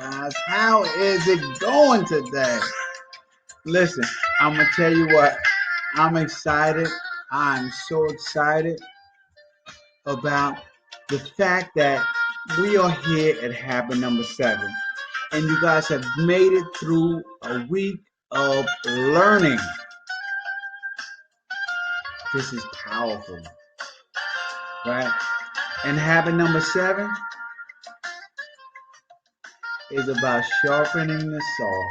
Guys, how is it going today? Listen, I'm gonna tell you what. I'm excited. I'm so excited about the fact that we are here at habit number 7, and you guys have made it through a week of learning. This is powerful, right? And habit number 7 is about sharpening the saw,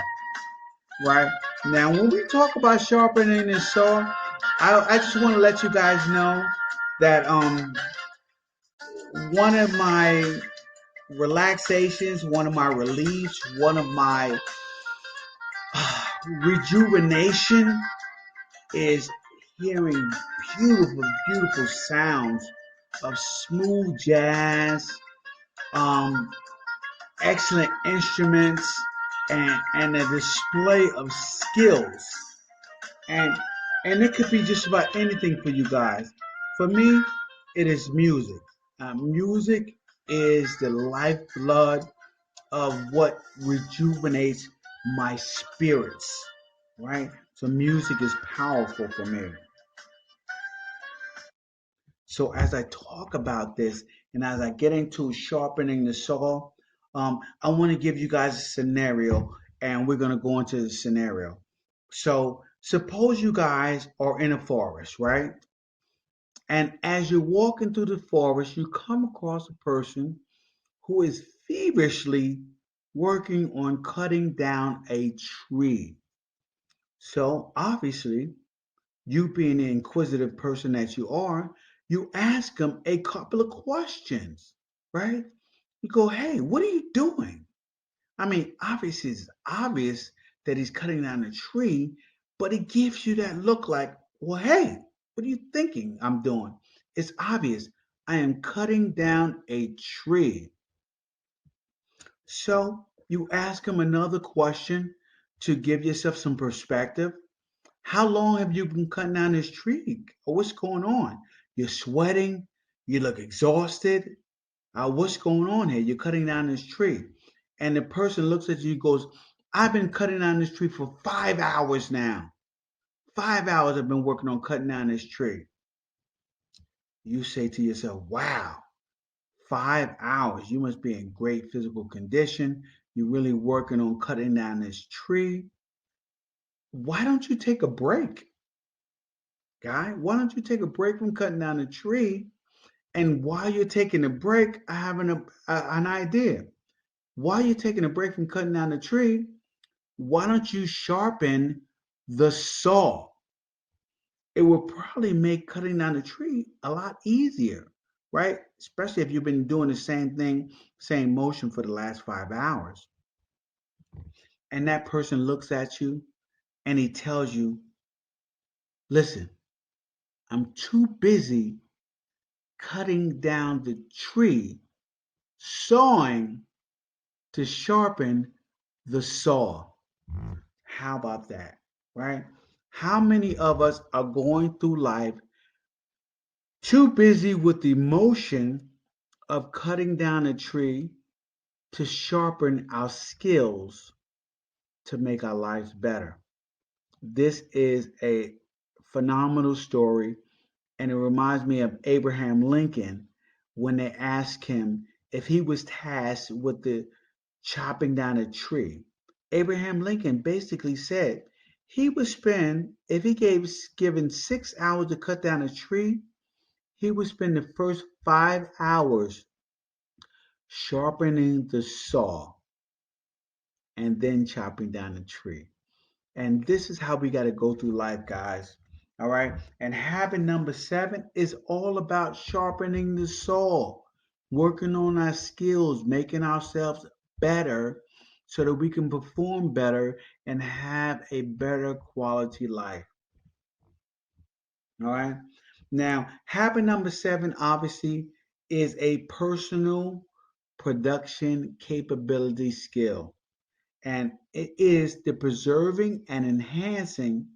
right? Now, when we talk about sharpening the saw, I just want to let you guys know that one of my relaxations, one of my reliefs, one of my rejuvenation is hearing beautiful, beautiful sounds of smooth jazz, um, excellent instruments, and a display of skills. And it could be just about anything for you guys. For me, it is music. Music is the lifeblood of what rejuvenates my spirits, right? So music is powerful for me. So as I talk about this and as I get into sharpening the saw, I want to give you guys a scenario, and we're going to go into the scenario. So suppose you guys are in a forest, right? And as you're walking through the forest, you come across a person who is feverishly working on cutting down a tree. So obviously, you being the inquisitive person that you are, you ask him a couple of questions, right? You go, hey, what are you doing? I mean, obviously, it's obvious that he's cutting down a tree, but it gives you that look like, well, hey, what are you thinking I'm doing? It's obvious. I am cutting down a tree. So you ask him another question to give yourself some perspective. How long have you been cutting down this tree? Or what's going on? You're sweating. You look exhausted. What's going on here? You're cutting down this tree. And the person looks at you and goes, I've been cutting down this tree for 5 hours now. 5 hours I've been working on cutting down this tree. You say to yourself, wow, 5 hours. You must be in great physical condition. You're really working on cutting down this tree. Why don't you take a break, guy? Why don't you take a break from cutting down the tree? And while you're taking a break, I have an idea. While you're taking a break from cutting down the tree, why don't you sharpen the saw? It will probably make cutting down the tree a lot easier, right? Especially if you've been doing the same thing, same motion for the last 5 hours. And that person looks at you and he tells you, listen, I'm too busy cutting down the tree, sawing to sharpen the saw. How about that, right? How many of us are going through life too busy with the motion of cutting down a tree to sharpen our skills to make our lives better? This is a phenomenal story, and it reminds me of Abraham Lincoln when they asked him if he was tasked with the chopping down a tree. Abraham Lincoln basically said he would spend, if he gave given 6 hours to cut down a tree, he would spend the first 5 hours sharpening the saw and then chopping down the tree. And this is how we got to go through life, guys. All right. And habit number 7 is all about sharpening the saw, working on our skills, making ourselves better so that we can perform better and have a better quality life. All right. Now, habit number 7 obviously is a personal production capability skill, and it is the preserving and enhancing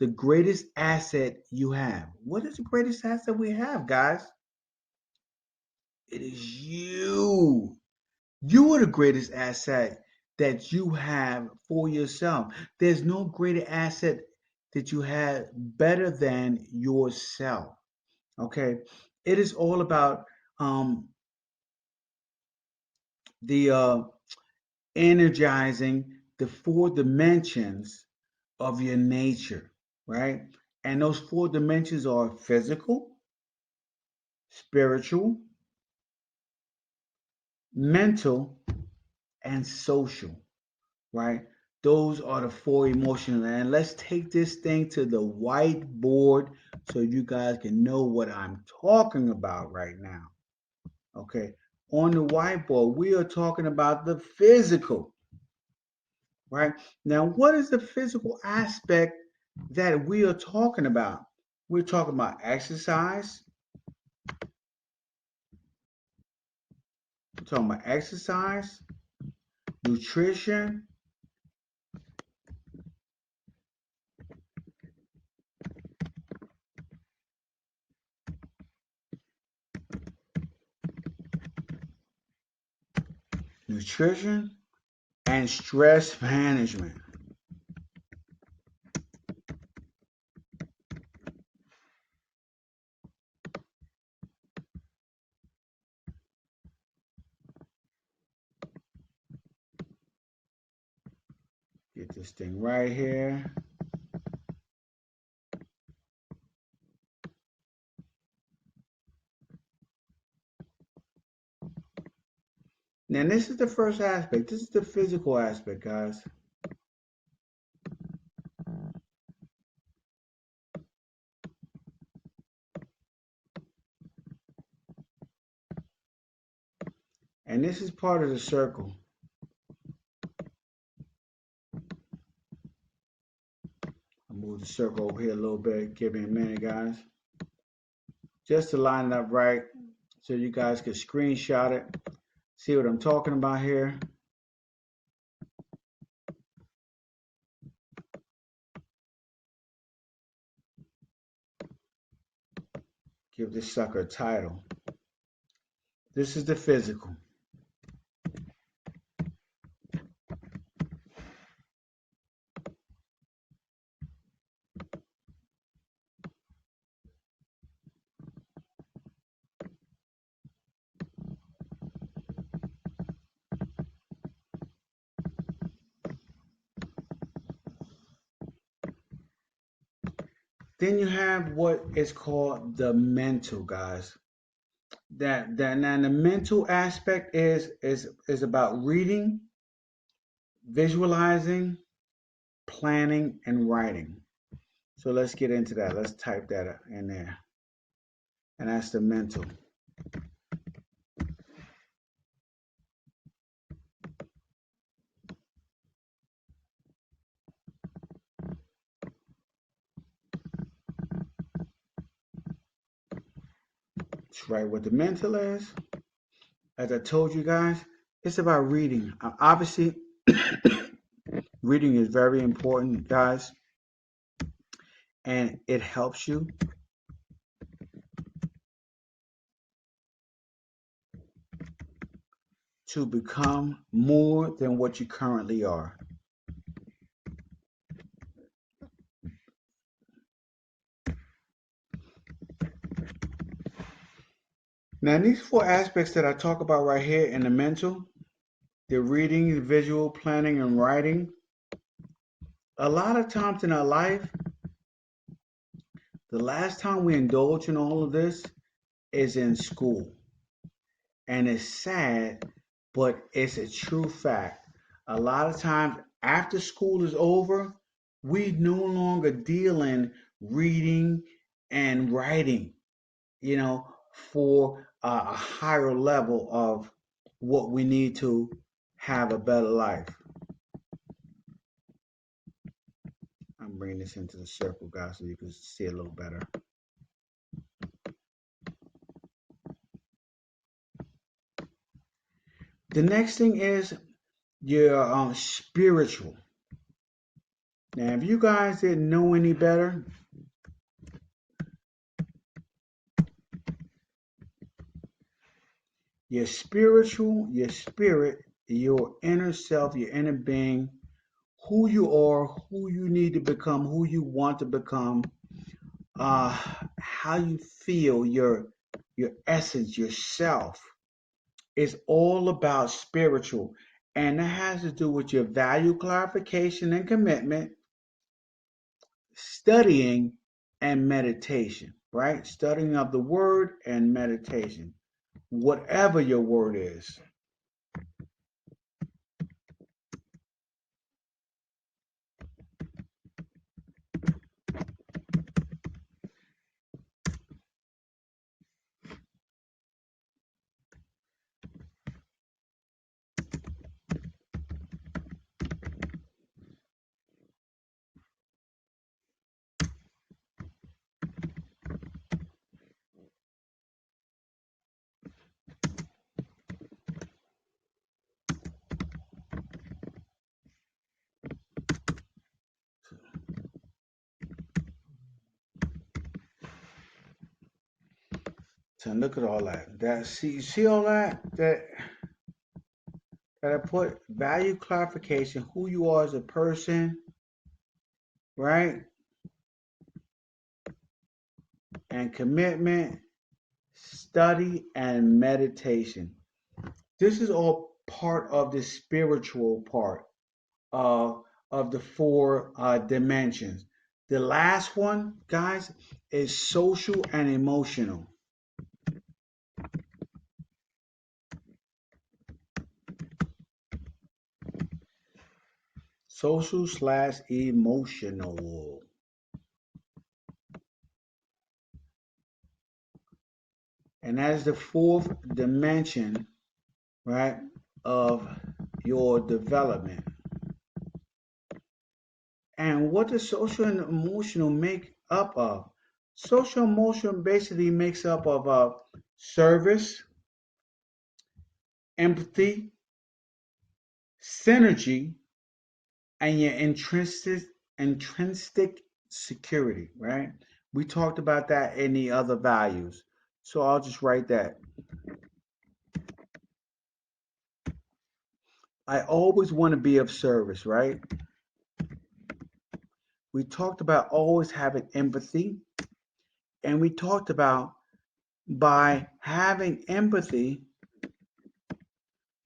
the greatest asset you have. What is the greatest asset we have, guys? It is you. You are the greatest asset that you have for yourself. There's no greater asset that you have better than yourself. Okay. It is all about um, the energizing the four dimensions of your nature, right? And those four dimensions are physical, spiritual, mental, and social, right? Those are the four emotional. And let's take this thing to the whiteboard so you guys can know what I'm talking about right now. Okay. On the whiteboard, we are talking about the physical, right? Now, what is the physical aspect that we are talking about? We're talking about exercise. We're talking about exercise, nutrition, nutrition, and stress management. Get this thing right here. Now, this is the first aspect. This is the physical aspect, guys. And this is part of the circle. I'll move the circle over here a little bit. Give me a minute, guys. Just to line it up right so you guys can screenshot it. See what I'm talking about here. Give this sucker a title. This is the physical. Then you have what is called the mental, guys. That now the mental aspect is about reading, visualizing, planning, and writing. So let's get into that. Let's type that in there. And that's the mental. That's right. What the mental is, as I told you guys, it's about reading. Obviously, reading is very important, guys, and it helps you to become more than what you currently are. Now, these four aspects that I talk about right here in the mental, the reading, the visual, planning, and writing, a lot of times in our life, the last time we indulge in all of this is in school. And it's sad, but it's a true fact. A lot of times after school is over, we no longer deal in reading and writing, you know, for a higher level of what we need to have a better life. I'm bringing this into the circle, guys, so you can see it a little better. The next thing is your spiritual. Now, if you guys didn't know any better, your spirit, your inner self, your inner being, who you are, who you need to become, who you want to become, uh, how you feel, your essence, yourself. It's all about spiritual. And that has to do with your value clarification and commitment, studying and meditation, right? Studying of the word and meditation, whatever your word is. So look at all that. That see all that I put value clarification, who you are as a person, right? And commitment, study, and meditation. This is all part of the spiritual part of the four dimensions. The last one, guys, is social and emotional. Social slash emotional. And that is the fourth dimension, right, of your development. And what does social and emotional make up of? Social emotional basically makes up of service, empathy, synergy, and your intrinsic security, right? We talked about that in the other values. So I'll just write that. I always want to be of service, right? We talked about always having empathy, and we talked about by having empathy,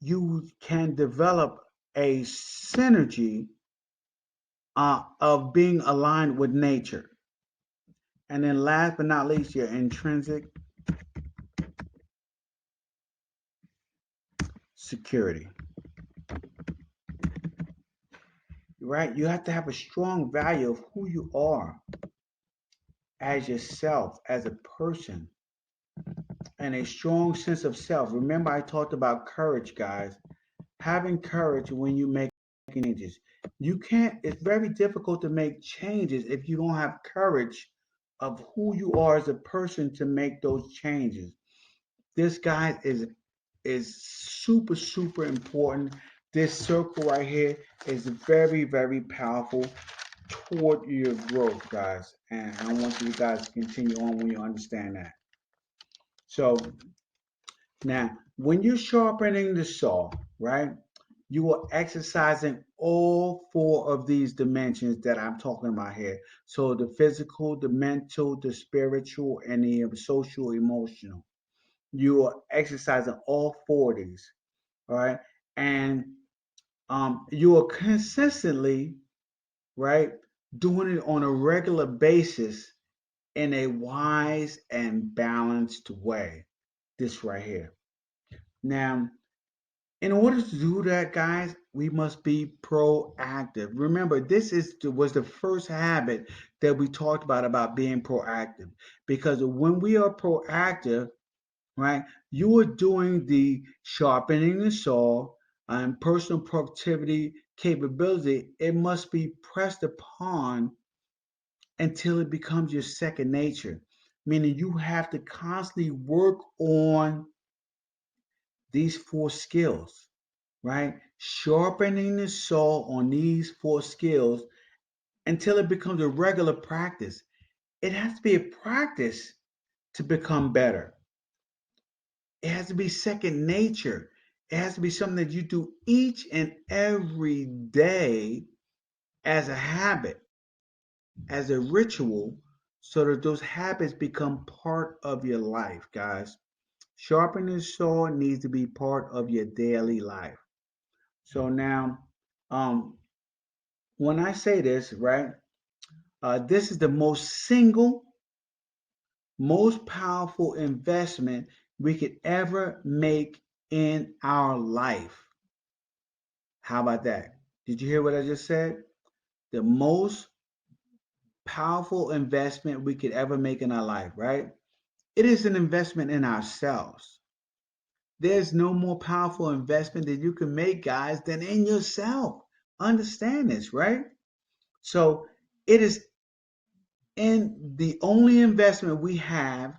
you can develop a synergy of being aligned with nature. And then last but not least, your intrinsic security, right? You have to have a strong value of who you are as yourself, as a person, and a strong sense of self. Remember, I talked about courage, guys. Having courage when you make changes. You can't, it's very difficult to make changes if you don't have courage of who you are as a person to make those changes. This guy is super, super important. This circle right here is very, very powerful toward your growth, guys. And I want you guys to continue on when you understand that. So now, when you're sharpening the saw, right, you are exercising all four of these dimensions that I'm talking about here. So the physical, the mental, the spiritual, and the social emotional. You are exercising all four of these, all right? And you are consistently, right, doing it on a regular basis in a wise and balanced way. This right here. Now, in order to do that, guys, we must be proactive. Remember, was the first habit that we talked about being proactive. Because when we are proactive, right, you are doing the sharpening the saw and personal productivity capability. It must be pressed upon until it becomes your second nature. Meaning you have to constantly work on these four skills, right? Sharpening the saw on these four skills until it becomes a regular practice. It has to be a practice to become better. It has to be second nature. It has to be something that you do each and every day as a habit, as a ritual, so that those habits become part of your life, guys. Sharpening the sword needs to be part of your daily life. So now, um, when I say this, right, this is the most powerful investment we could ever make in our life. How about that? Did you hear what I just said? The most powerful investment we could ever make in our life, right? It is an investment in ourselves. There's no more powerful investment that you can make, guys, than in yourself. Understand this, right? So it is in the only investment we have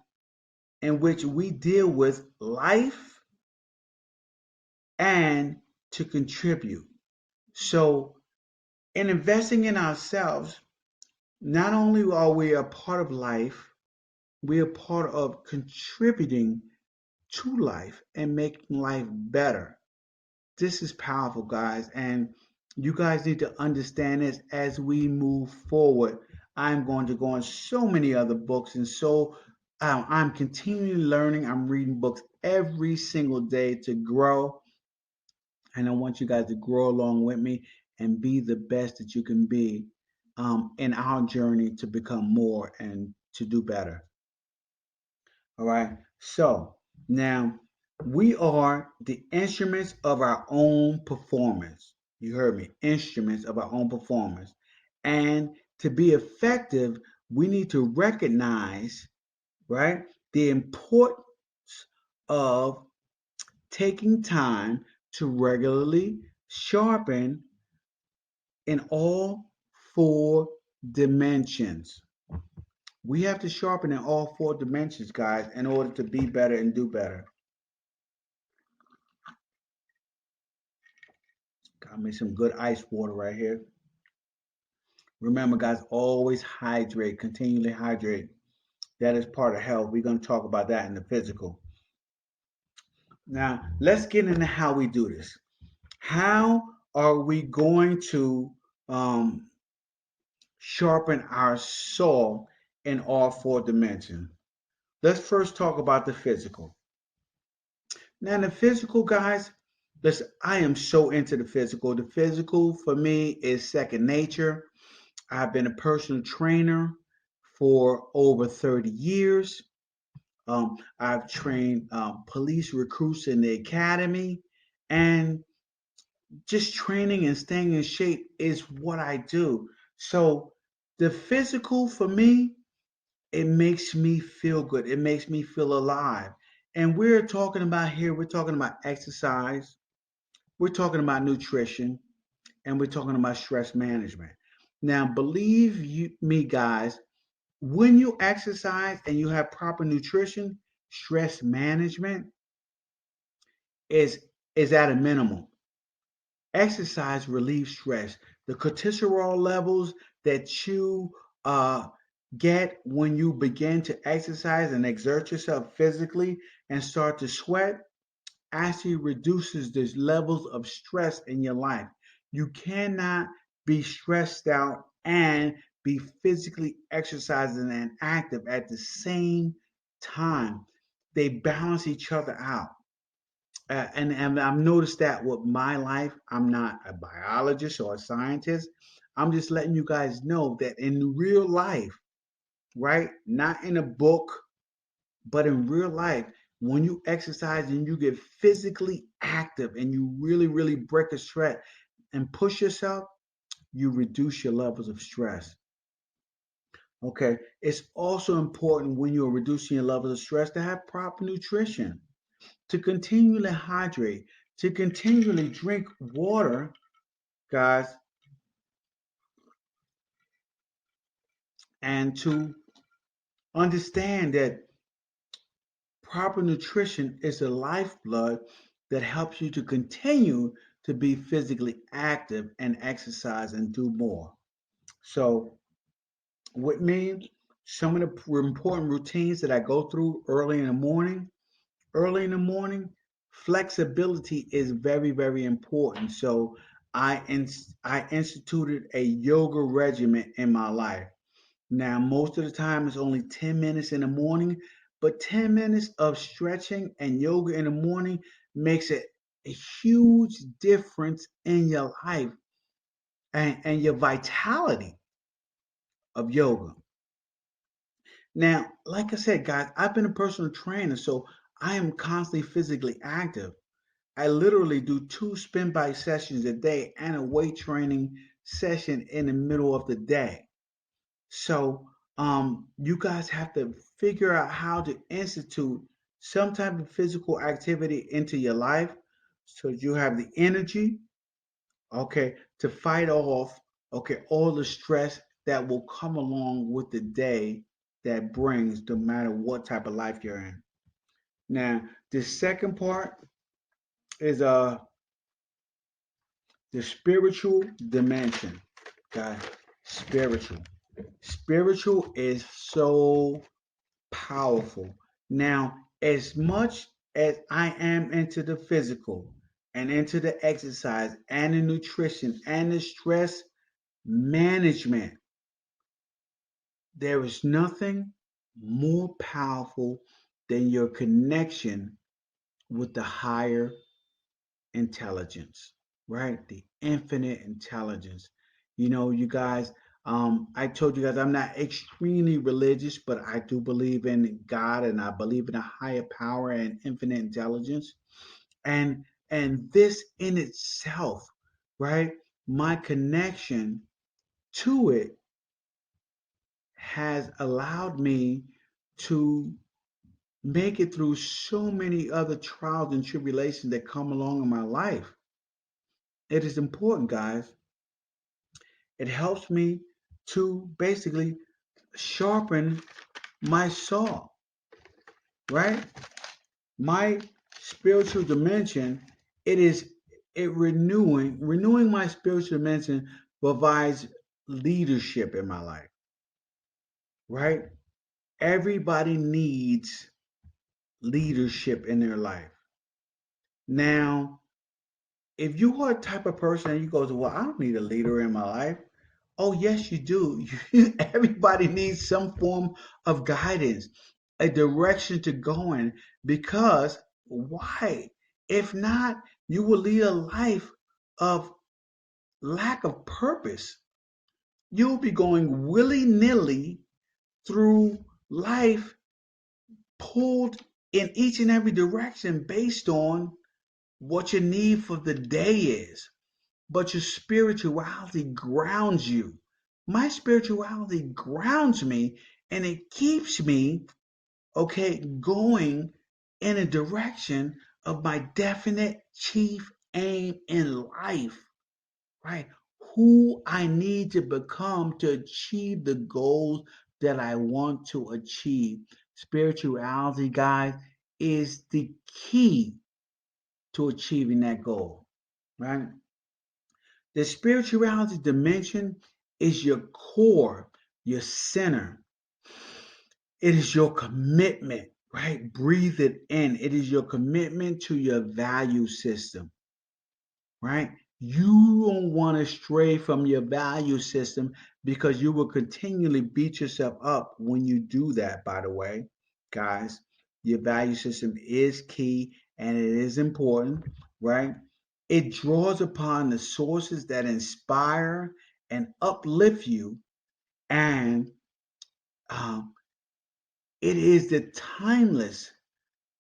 in which we deal with life and to contribute. So, in investing in ourselves, not only are we a part of life, we are part of contributing to life and making life better. This is powerful, guys, and you guys need to understand this as we move forward. I'm going to go on so many other books, and so I'm continually learning. I'm reading books every single day to grow, and I want you guys to grow along with me and be the best that you can be in our journey to become more and to do better. All right. So now we are the instruments of our own performance. You heard me, instruments of our own performance. And to be effective, we need to recognize, right, the importance of taking time to regularly sharpen in all four dimensions. We have to sharpen in all four dimensions, guys, in order to be better and do better. Got me some good ice water right here. Remember, guys, always hydrate, continually hydrate. That is part of health. We're going to talk about that in the physical. Now, let's get into how we do this. How are we going to sharpen our saw in all four dimensions? Let's first talk about the physical. Now, the physical, guys, listen, I am so into the physical. The physical for me is second nature. I've been a personal trainer for over 30 years. I've trained police recruits in the academy, and just training and staying in shape is what I do. So, the physical for me, it makes me feel good, it makes me feel alive. And we're talking about here, we're talking about exercise, we're talking about nutrition, and we're talking about stress management. Now, believe you me, guys, when you exercise and you have proper nutrition, stress management is is at a minimum. Exercise relieves stress. The cortisol levels that you get when you begin to exercise and exert yourself physically and start to sweat actually reduces the levels of stress in your life. You cannot be stressed out and be physically exercising and active at the same time. They balance each other out. And I've noticed that with my life. I'm not a biologist or a scientist. I'm just letting you guys know that in real life, right? Not in a book, but in real life, when you exercise and you get physically active and you really, really break a sweat and push yourself, you reduce your levels of stress. Okay. It's also important when you're reducing your levels of stress to have proper nutrition, to continually hydrate, to continually drink water, guys, and to understand that proper nutrition is the lifeblood that helps you to continue to be physically active and exercise and do more. So, with me, some of the important routines that I go through early in the morning, early in the morning, flexibility is very, very important. So I instituted a yoga regimen in my life. Now, most of the time, it's only 10 minutes in the morning, but 10 minutes of stretching and yoga in the morning makes it a huge difference in your life and your vitality of yoga. Now, like I said, guys, I've been a personal trainer, so I am constantly physically active. I literally do two spin bike sessions a day and a weight training session in the middle of the day. So, you guys have to figure out how to institute some type of physical activity into your life so you have the energy, okay, to fight off, okay, all the stress that will come along with the day that brings, no matter what type of life you're in. Now, the second part is the spiritual dimension, guys. Spiritual. Spiritual is so powerful. Now, as much as I am into the physical and into the exercise and the nutrition and the stress management, there is nothing more powerful than your connection with the higher intelligence, right? The infinite intelligence. You guys, I told you guys I'm not extremely religious, but I do believe in God and I believe in a higher power and infinite intelligence. And this in itself, right? My connection to it has allowed me to make it through so many other trials and tribulations that come along in my life. It is important, guys. It helps me to basically sharpen my saw, right? My spiritual dimension, it is it renewing my spiritual dimension provides leadership in my life, right? Everybody needs leadership in their life. Now, if you are a type of person and you go, well, I don't need a leader in my life. Oh, yes, you do. Everybody needs some form of guidance, a direction to go in. Because why? If not, you will lead a life of lack of purpose. You'll be going willy nilly through life, pulled in each and every direction based on what your need for the day is. But your spirituality grounds you. My spirituality grounds me and it keeps me, okay, going in a direction of my definite chief aim in life, right? Who I need to become to achieve the goals that I want to achieve. Spirituality, guys, is the key to achieving that goal, right? The spirituality dimension is your core, your center. It is your commitment, right? Breathe it in. It is your commitment to your value system, right? You don't want to stray from your value system because you will continually beat yourself up when you do that, by the way, guys. Your value system is key and it is important, right? It draws upon the sources that inspire and uplift you, and um, it is the timeless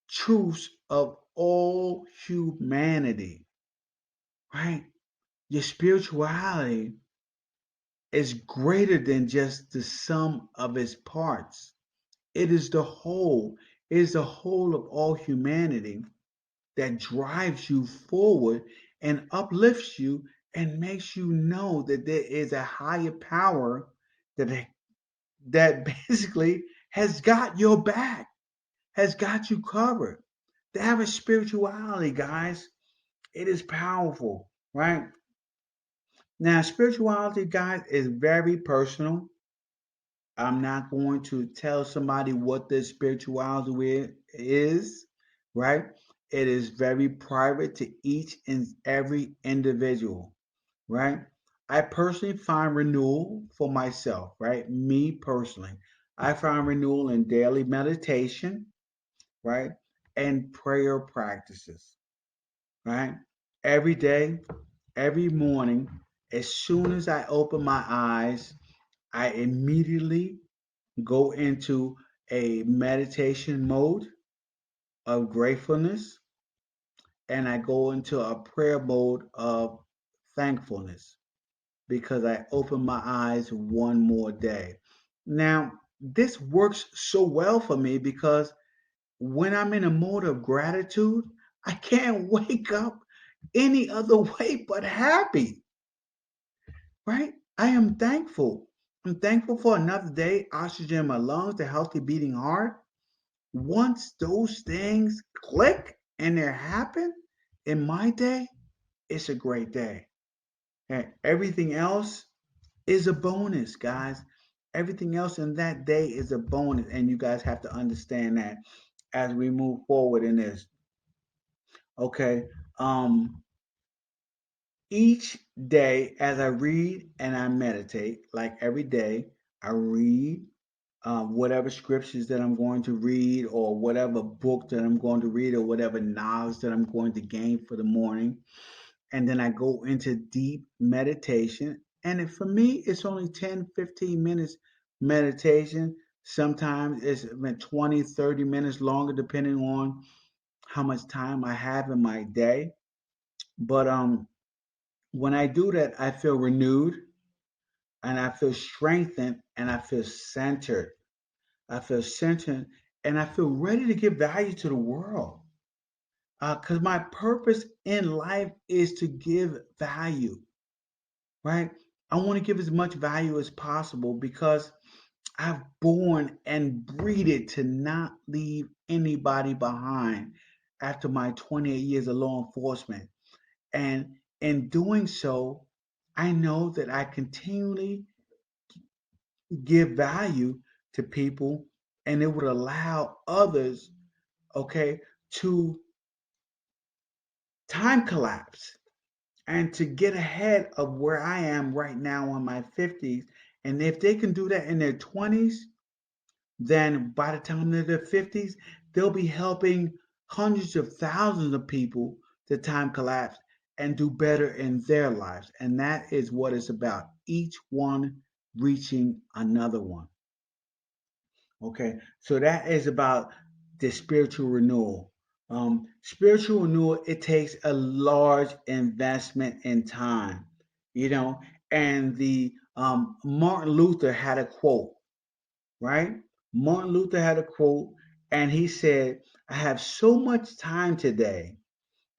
truths of all humanity, right? Your spirituality is greater than just the sum of its parts. It is the whole. It is the whole of all humanity that drives you forward and uplifts you and makes you know that there is a higher power that that basically has got your back, has got you covered. To have a spirituality, guys, it is powerful, right? Now, spirituality, guys, is very personal. I'm not going to tell somebody what their spirituality is. right? It is very private to each and every individual, right? I personally find renewal for myself, right? Me personally, I find renewal in daily meditation, right? And prayer practices, right? Every day, every morning, as soon as I open my eyes, I immediately go into a meditation mode of gratefulness and I go into a prayer mode of thankfulness because I open my eyes one more day. Now, this works so well for me because when I'm in a mode of gratitude, I can't wake up any other way but happy, right? I am thankful. I'm thankful for another day, oxygen in my lungs, a healthy beating heart. Once those things click and they happen in my day, it's a great day. And everything else is a bonus, guys. Everything else in that day is a bonus, and you guys have to understand that as we move forward in this. Okay. Um, each day as I read and I meditate, like every day, I read whatever scriptures that I'm going to read, or whatever book that I'm going to read, or whatever knowledge that I'm going to gain for the morning. And then I go into deep meditation. And for me, it's only 10, 15 minutes meditation. Sometimes it's been 20, 30 minutes longer, depending on how much time I have in my day. But when I do that, I feel renewed and I feel strengthened and I feel centered. I feel centered and I feel ready to give value to the world. Because my purpose in life is to give value, right? I want to give as much value as possible because I've born and breeded to not leave anybody behind after my 28 years of law enforcement. And in doing so, I know that I continually give value to people and it would allow others, okay, to time collapse and to get ahead of where I am right now in my 50s. And if they can do that in their 20s, then by the time they're in their 50s, they'll be helping hundreds of thousands of people to time collapse and do better in their lives. And that is what it's about. Each one reaching another one. Okay, so that is about the spiritual renewal. Spiritual renewal, it takes a large investment in time, you know. And the Martin Luther had a quote, right? Martin Luther had a quote, and he said, "I have so much time today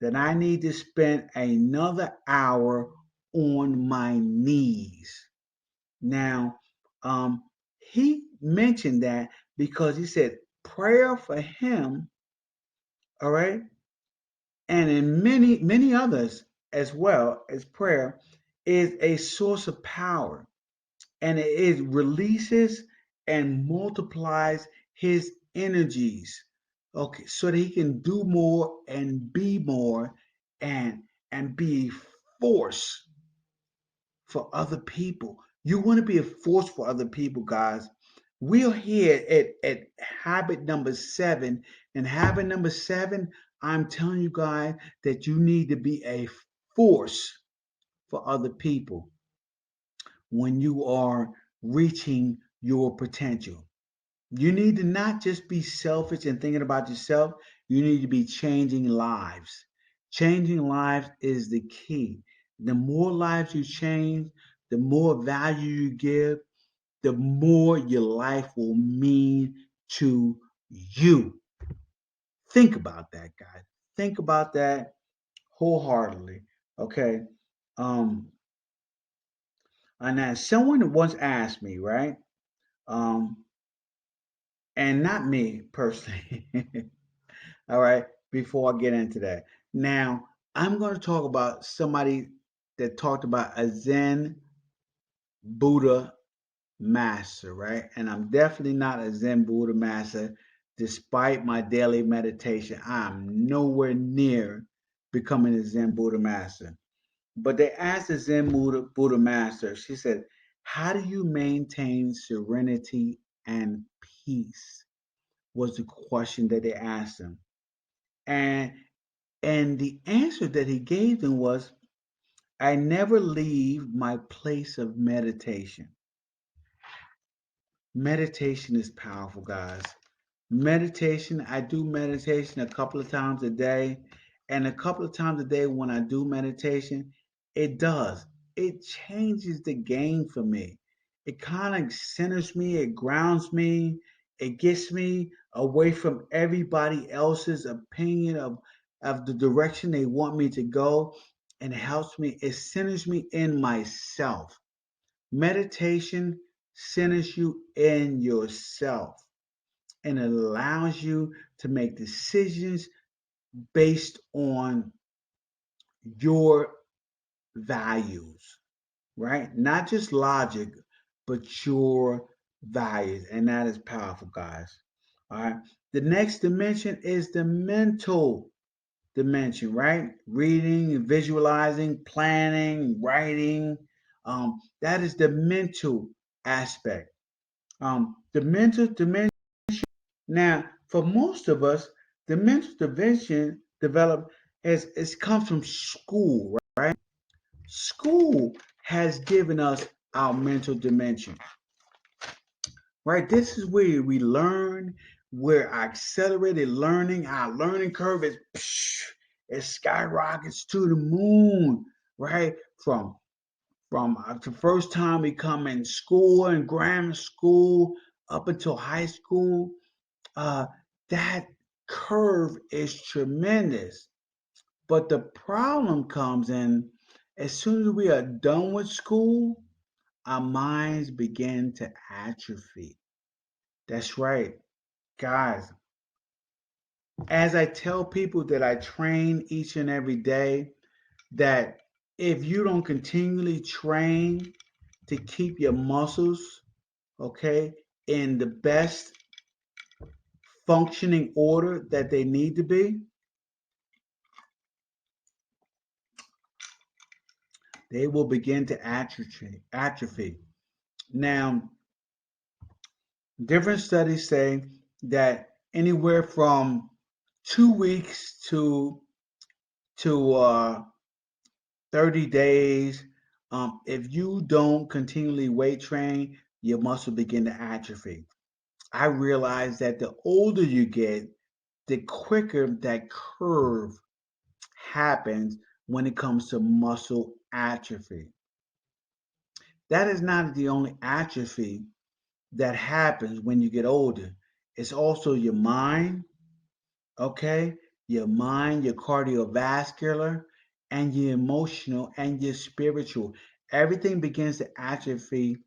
that I need to spend another hour on my knees." Now, he mentioned that because he said prayer for him, all right, and in many, many others as well as prayer, is a source of power and it releases and multiplies his energies. Okay, so that he can do more and be more and be a force for other people. You want to be a force for other people, guys. We're here at habit number 7. And habit number 7, I'm telling you guys that you need to be a force for other people when you are reaching your potential. You need to not just be selfish and thinking about yourself, you need to be changing lives. Changing lives is the key. The more lives you change, the more value you give, the more your life will mean to you. Think about that, guys. Think about that wholeheartedly. Okay. Um, and now someone once asked me, right? Um, and not me personally. All right, before I get into that. Now, I'm going to talk about somebody that talked about a Zen Buddha master, right? And I'm definitely not a Zen Buddha master. Despite my daily meditation, I'm nowhere near becoming a Zen Buddha master. But they asked the Zen Buddha master, she said, how do you maintain serenity and peace? Was the question that they asked him. And and the answer that he gave them was, I never leave my place of meditation. Meditation is powerful, guys. Meditation, I do meditation a couple of times a day. And a couple of times a day when I do meditation, it does. It changes the game for me. It kind of centers me, it grounds me, it gets me away from everybody else's opinion of the direction they want me to go. And it helps me, it centers me in myself. Meditation centers you in yourself and it allows you to make decisions based on your values, right? Not just logic, but your values. And that is powerful, guys. All right. The next dimension is the mental dimension, right? Reading, visualizing, planning, writing. That is the mental aspect. The mental dimension. Now, for most of us, the mental dimension developed as it comes from school, right? School has given us our mental dimension, right? This is where we learn, where our accelerated learning, our learning curve is it skyrockets to the moon, right? From the first time we come in school and grammar school up until high school, uh, that curve is tremendous. But the problem comes in as soon as we are done with school, our minds begin to atrophy. That's right, guys. As I tell people that I train each and every day, that if you don't continually train to keep your muscles, okay, in the best functioning order that they need to be, they will begin to atrophy. Now, different studies say that anywhere from 2 weeks to 30 days, if you don't continually weight train, your muscle begin to atrophy. I realize that the older you get, the quicker that curve happens when it comes to muscle atrophy. That is not the only atrophy that happens when you get older. It's also your mind, okay? Your mind, your cardiovascular, and your emotional and your spiritual. Everything begins to atrophy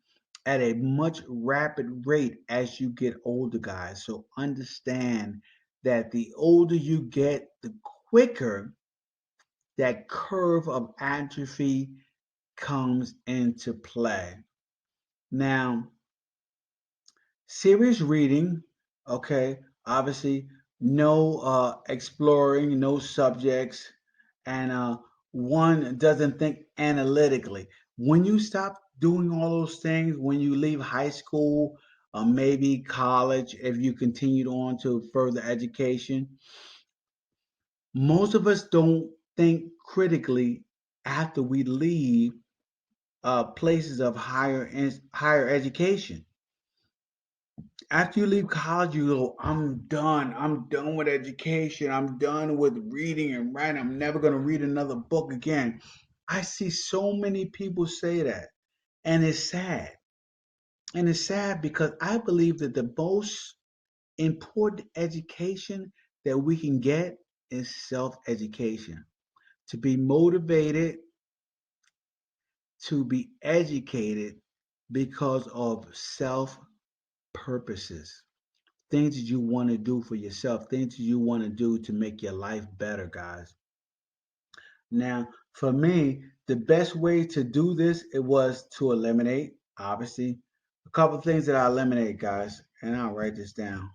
at a much rapid rate as you get older, guys. So understand that the older you get, the quicker that curve of atrophy comes into play. Now, serious reading, okay, obviously, no exploring, no subjects, and one doesn't think analytically. When you stop doing all those things, when you leave high school, maybe college, if you continued on to further education, most of us don't think critically after we leave places of higher education. After you leave college, you go, I'm done. I'm done with education. I'm done with reading and writing. I'm never going to read another book again. I see so many people say that. And it's sad. And it's sad because I believe that the most important education that we can get is self education. To be motivated, to be educated because of self purposes. Things that you want to do for yourself, things that you want to do to make your life better, guys. Now, for me, the best way to do this it was to eliminate, obviously, a couple of things that I eliminate, guys, and I'll write this down.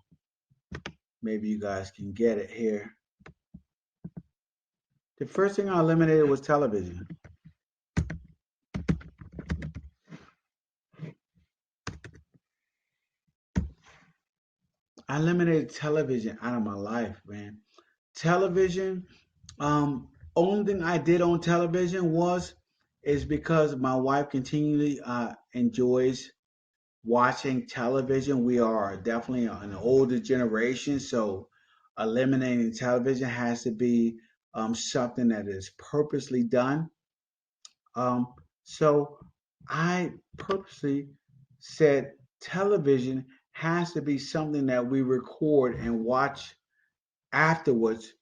Maybe you guys can get it here. The first thing I eliminated was television. I eliminated television out of my life, man. Television, only thing I did on television was is because my wife continually enjoys watching television. We are definitely an older generation, so eliminating television has to be something that is purposely done. Um, so I purposely said television has to be something that we record and watch afterwards,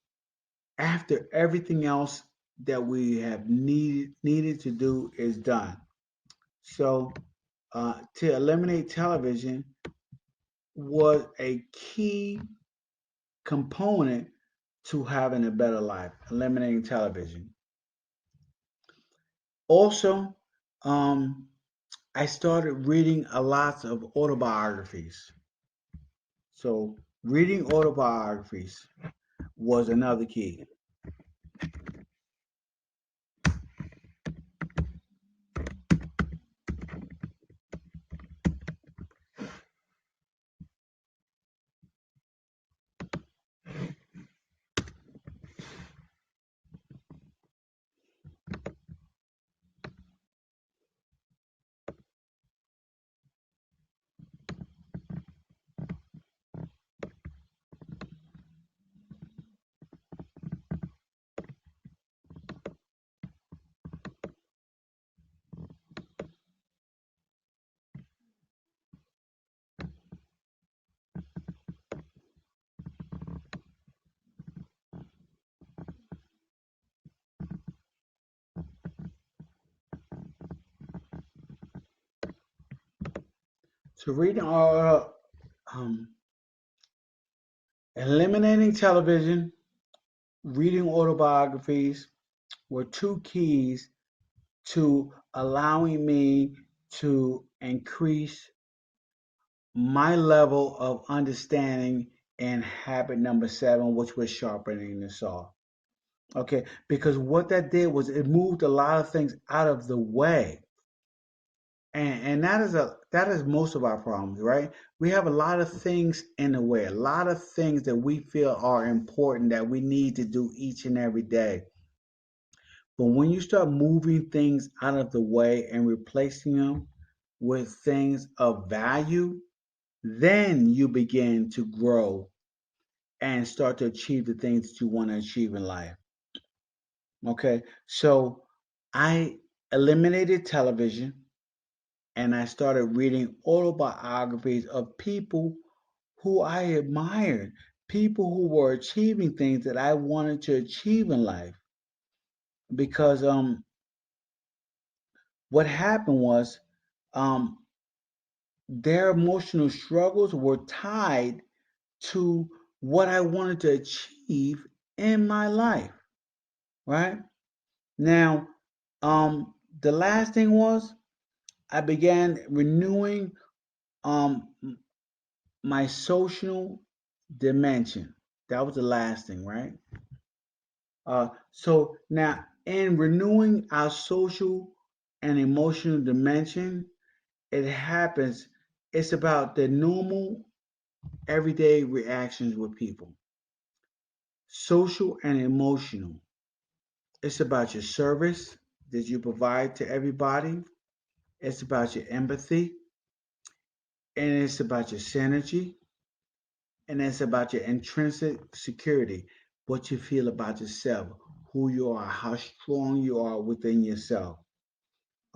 after everything else that we have needed to do is done. So to eliminate television was a key component to having a better life, eliminating television. Also, um, I started reading a lot of autobiographies. So, reading autobiographies was another key. So, um, eliminating television, reading autobiographies were two keys to allowing me to increase my level of understanding in habit number seven, which was sharpening the saw. Okay, because what that did was it moved a lot of things out of the way. And that is most of our problems, right? We have a lot of things in the way, a lot of things that we feel are important that we need to do each and every day. But when you start moving things out of the way and replacing them with things of value, then you begin to grow and start to achieve the things that you want to achieve in life. Okay, so I eliminated television and I started reading autobiographies of people who I admired, people who were achieving things that I wanted to achieve in life. Because what happened was um, their emotional struggles were tied to what I wanted to achieve in my life, right? Now, the last thing was I began renewing um, my social dimension. That was the last thing, right? So now, in renewing our social and emotional dimension, it happens. It's about the normal, everyday reactions with people, social and emotional. It's about your service that you provide to everybody. It's about your empathy, and it's about your synergy, and it's about your intrinsic security, what you feel about yourself, who you are, how strong you are within yourself.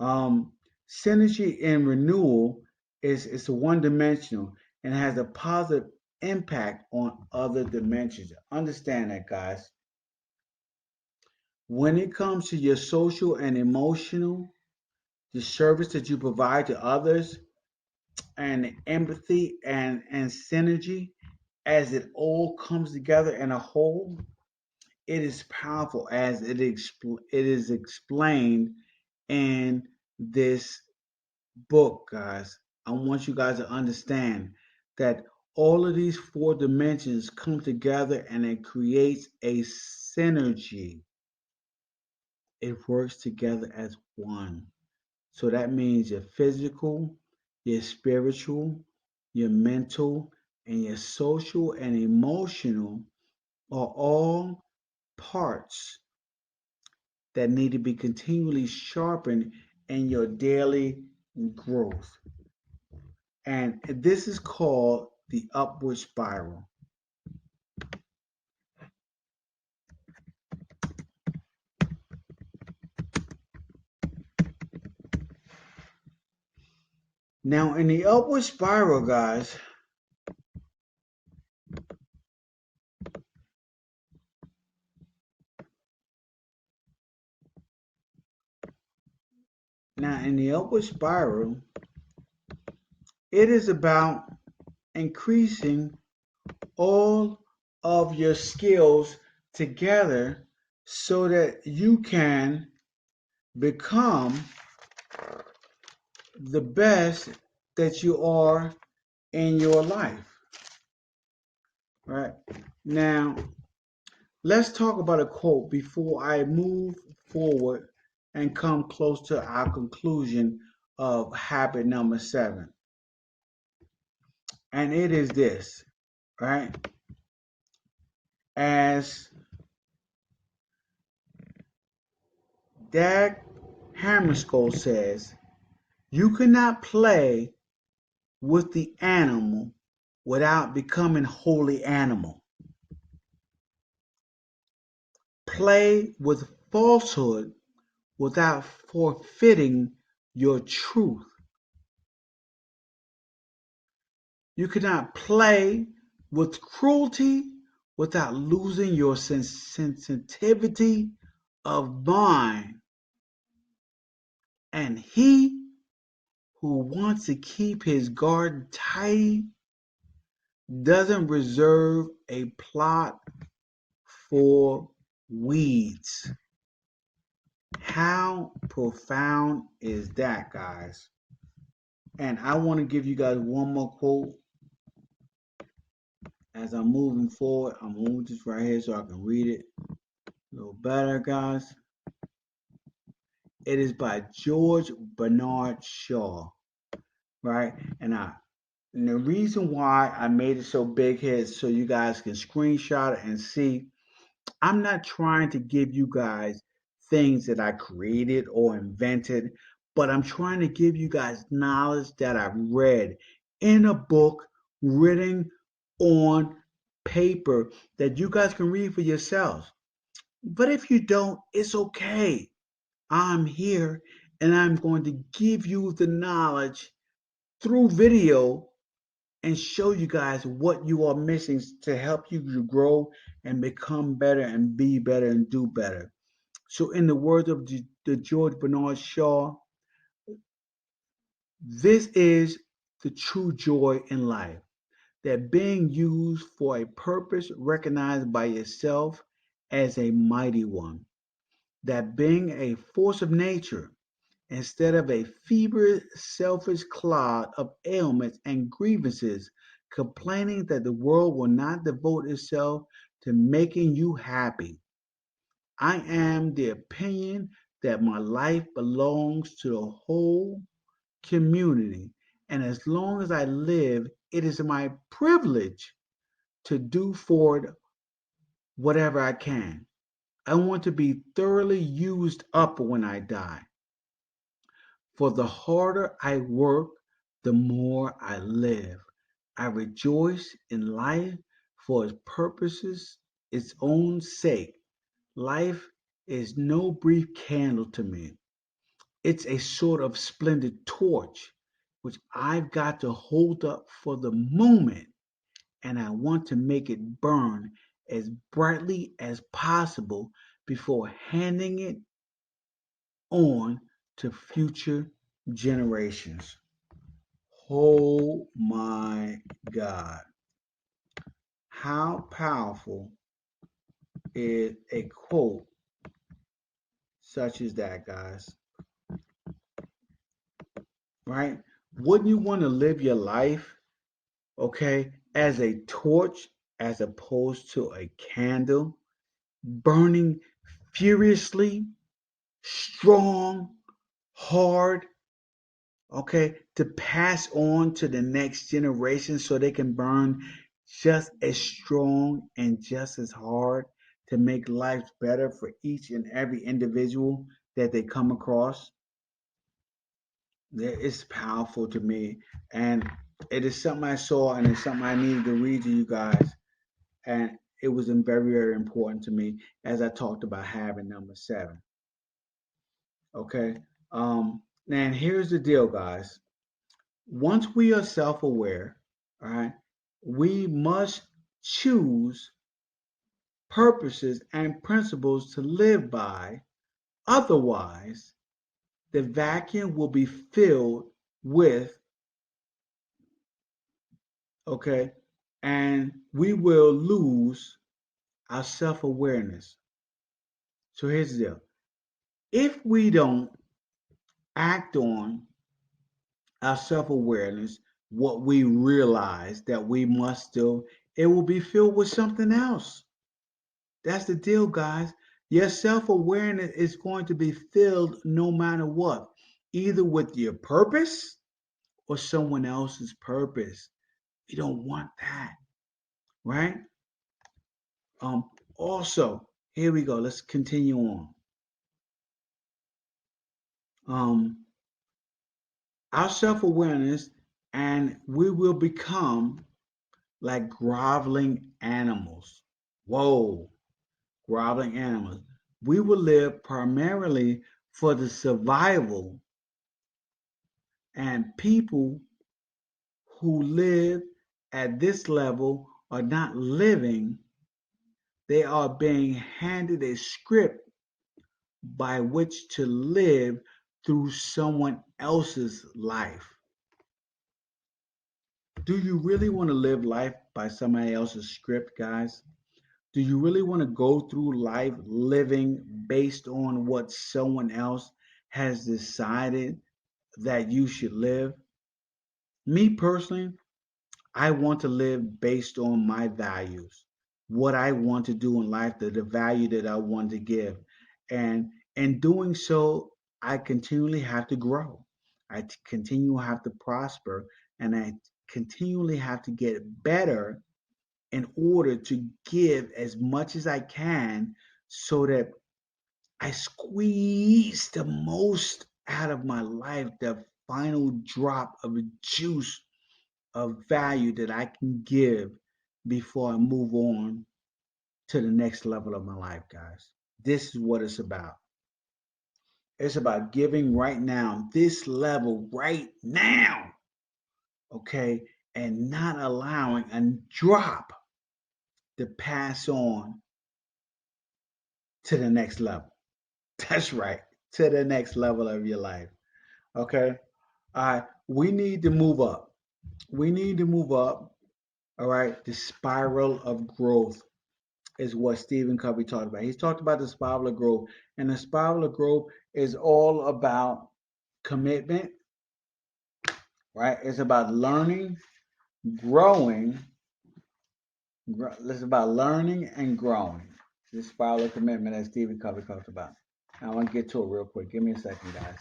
Um, Synergy and renewal is one dimensional and has a positive impact on other dimensions. Understand that, guys. When it comes to your social and emotional, the service that you provide to others, and empathy and synergy, as it all comes together in a whole, it is powerful as it is explained in this book, guys. I want you guys to understand that All of these four dimensions come together and it creates a synergy. It works together as one. So that means your physical, your spiritual, your mental, and your social and emotional are all parts that need to be continually sharpened in your daily growth. And this is called the upward spiral. Now, in the upward spiral, guys, it is about increasing all of your skills together so that you can become the best that you are in your life. Right? Now, let's talk about a quote before I move forward and come close to our conclusion of habit number 7. And it is this, right? As Dag Hammarskjöld says, you cannot play with the animal without becoming wholly animal. Play with falsehood without forfeiting your truth. You cannot play with cruelty without losing your sensitivity of mind. And he who wants to keep his garden tidy doesn't reserve a plot for weeds. How profound is that, guys? And I want to give you guys one more quote as I'm moving forward. I'm moving this right here so I can read it a little better, guys. It is by George Bernard Shaw, right? And the reason why I made it so big here is so you guys can screenshot it and see. I'm not trying to give you guys things that I created or invented, but I'm trying to give you guys knowledge that I've read in a book written on paper that you guys can read for yourselves. But if you don't, it's okay. I'm here and I'm going to give you the knowledge through video and show you guys what you are missing to help you to grow and become better and be better and do better. So, in the words of the George Bernard Shaw, this is the true joy in life, that being used for a purpose recognized by yourself as a mighty one, that being a force of nature instead of a feverish, selfish clod of ailments and grievances, complaining that the world will not devote itself to making you happy. I am the opinion that my life belongs to the whole community, and as long as I live, it is my privilege to do for it whatever I can. I want to be thoroughly used up when I die. For the harder I work, the more I live. I rejoice in life for its purposes, its own sake. Life is no brief candle to me. It's a sort of splendid torch which I've got to hold up for the moment, and I want to make it burn as brightly as possible before handing it on to future generations. Oh my God. How powerful is a quote such as that, guys? Right? Wouldn't you want to live your life, okay, as a torch as opposed to a candle, burning furiously, strong, hard, okay, to pass on to the next generation so they can burn just as strong and just as hard to make life better for each and every individual that they come across. It's powerful to me, and it is something I saw, and it's something I needed to read to you guys, and it was very, very important to me as I talked about having number seven. Okay, and here's the deal, guys. Once we are self-aware, all right, we must choose purposes and principles to live by. Otherwise, the vacuum will be filled with, okay, and we will lose our self-awareness. So here's the deal. If we don't act on our self-awareness, what we realize that we must do, it will be filled with something else. That's the deal, guys. Your self awareness is going to be filled no matter what, either with your purpose or someone else's purpose. You don't want that, right? Also, here we go. Let's continue on. Um, our self awareness, and we will become like groveling animals. Whoa, groveling animals. We will live primarily for the survival, and people who live at this level are not living, they are being handed a script by which to live through someone else's life. Do you really want to live life by somebody else's script, guys? Do you really want to go through life living based on what someone else has decided that you should live? Me personally, I want to live based on my values, what I want to do in life, the value that I want to give. And in doing so, I continually have to grow. Continue have to prosper, and I continually have to get better in order to give as much as I can so that I squeeze the most out of my life, the final drop of juice of value that I can give before I move on to the next level of my life, guys. This is what it's about. It's about giving right now, this level right now, okay, and not allowing a drop to pass on to the next level. That's right, to the next level of your life, okay? All right, we need to move up. We need to move up, all right, the spiral of growth is what Stephen Covey talked about. He's talked about the spiral of growth, and the spiral of growth is all about commitment, right? It's about learning, growing. It's about learning and growing. This spiral of commitment that Stephen Covey talked about. Now, I want to get to it real quick. Give me a second, guys.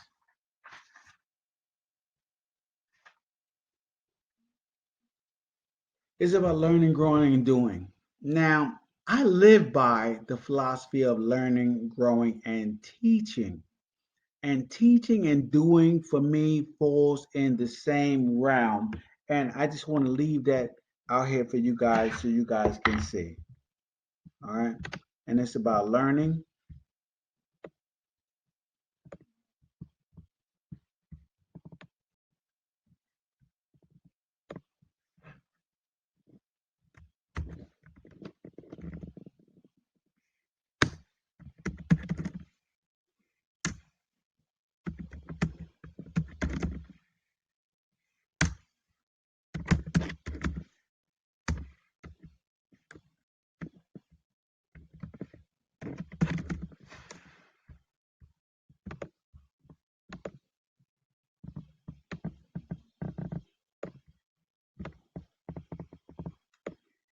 It's about learning, growing, and doing. Now, I live by the philosophy of learning, growing, and teaching. And teaching and doing for me falls in the same realm. And I just want to leave that out here for you guys so you guys can see. All right. And it's about learning.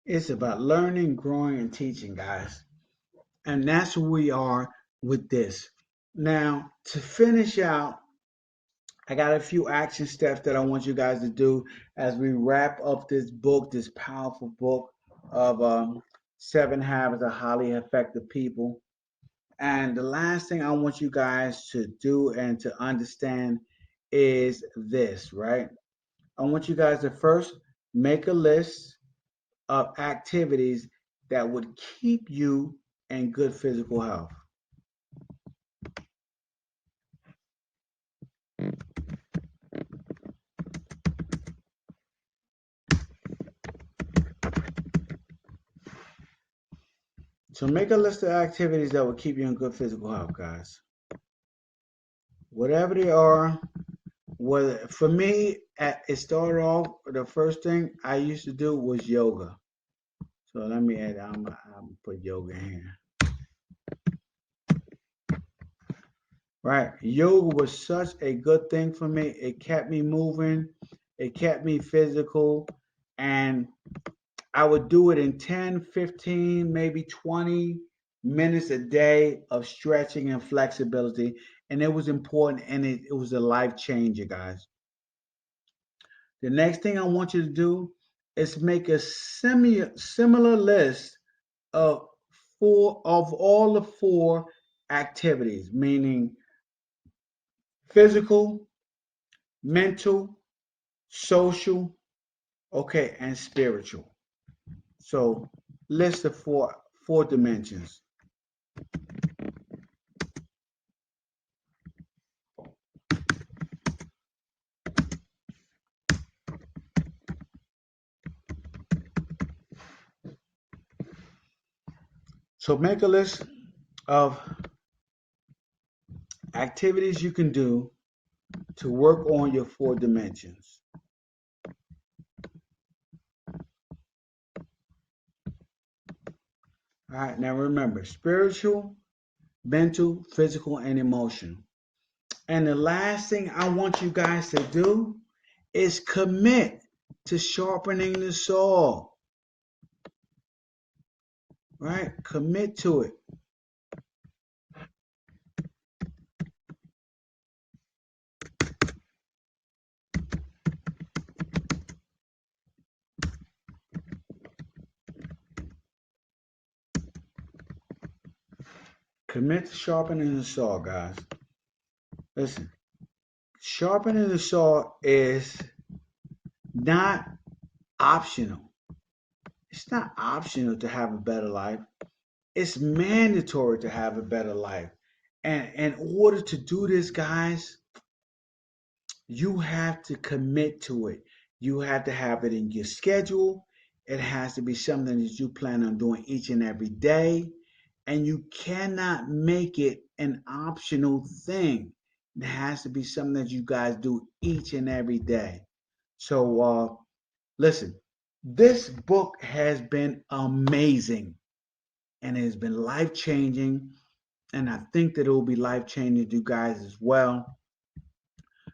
It's about learning, growing, and teaching, guys. And that's where we are with this. Now, to finish out, I got a few action steps that I want you guys to do as we wrap up this book, this powerful book of Seven Habits of Highly Effective People. And the last thing I want you guys to do and to understand is this, right? I want you guys to first make a list of activities that would keep you in good physical health. So make a list of activities that will keep you in good physical health, guys. Whatever they are, whether for me, it started off the first thing I used to do was yoga. So let me add, I'm put yoga in here. Right, yoga was such a good thing for me. It kept me moving, it kept me physical, and I would do it in 10, 15, maybe 20 minutes a day of stretching and flexibility. And it was important and it was a life changer, guys. The next thing I want you to do is make a similar list of all the four activities, meaning physical, mental, social, okay, and spiritual. So list the four dimensions. So make a list of activities you can do to work on your four dimensions. All right, now remember spiritual, mental, physical, and emotional. And the last thing I want you guys to do is commit to sharpening the saw. Right? Commit to it. Commit to sharpening the saw, guys. Listen, sharpening the saw is not optional. It's not optional to have a better life. It's mandatory to have a better life. And in order to do this, guys, you have to commit to it. You have to have it in your schedule. It has to be something that you plan on doing each and every day. And you cannot make it an optional thing. It has to be something that you guys do each and every day. So, listen, this book has been amazing and it has been life changing. And I think that it will be life changing to you guys as well.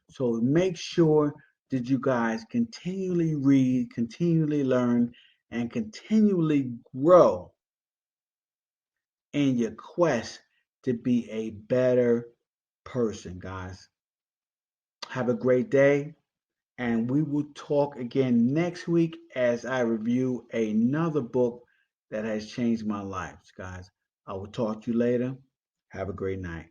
So make sure that you guys continually read, continually learn, and continually grow in your quest to be a better person, guys. Have a great day, and we will talk again next week as I review another book that has changed my life, guys. I will talk to you later. Have a great night.